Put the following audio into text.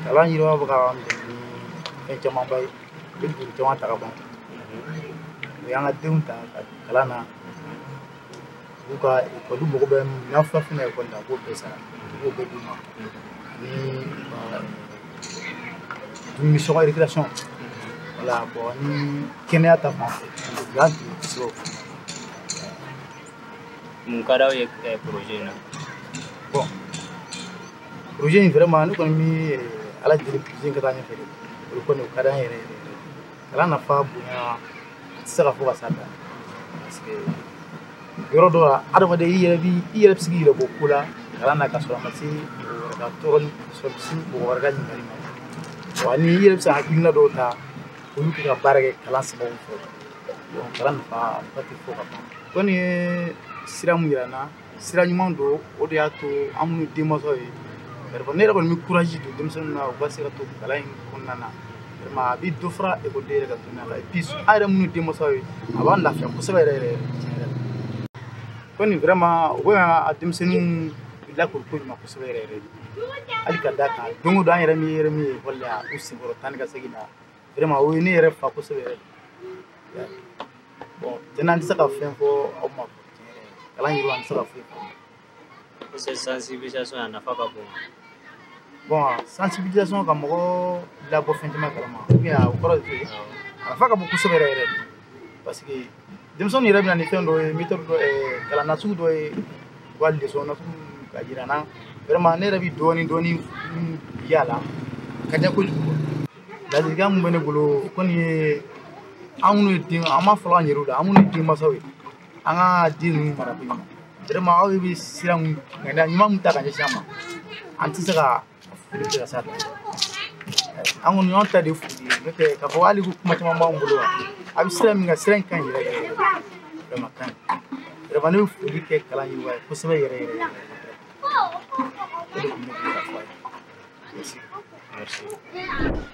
kalan yiro ba ka en chama bay bin chama ta ka bon yang adun ta kalana buka ko du mo be na fa fina ko na ko pesa ko be du ma ni une mission de récréation voilà bon ni kenya ta ma grand so mun kada ye projet na bon projet vraiment nous mi ala jiri projet ka tanya fere ko no kada yere kala na fa bunya sera fo basata parce que yoro do adama de yere psigi bo kula kala na ka so amati ka toron so psi bo warga ni mari wani yere psa hakina do ta ko yu ka barage kala sabo fo donc kala na fa pati fo ka ko ni sira mu yirana sira nyuma do o de ato amunu demoso yi ne ko mi courage do demson na o basira to kala in kunana ma bi do fra e ko de ga tunala et puis ayra munu demoso yi avant la fin ko se re ko ni vraiment o ga demsenu la ko ma ko se re ali ka daka dongo do an yere mi wala usi boro tan ga segina vraiment o ni yere fa ko se re bon tenan sa ka fin fo o ma kala yiro an sa ka fin c'est sensibilisation à nafa ka bon sensibilisation ka mo la bo fentima kalama bien o koro de nafa ka beaucoup sebere re parce que demson ni rabina ni tendo méthode do kala na su do walde so na su ka jirana vraiment ne rabi doni yala kanya ko da diga mu bene gulo koni amunu din ama fala nyiru da amunu din masawi anga din marabi vraiment awi bi siram ngana nyuma muta kanya sama anti saka fili ka sada angun yonta de fudi mete ka wali ku kuma tama ma ngulo abi siram nga siran kan yire vraiment kan vraiment ne fudi ke kala yiwa ko sebe yire merci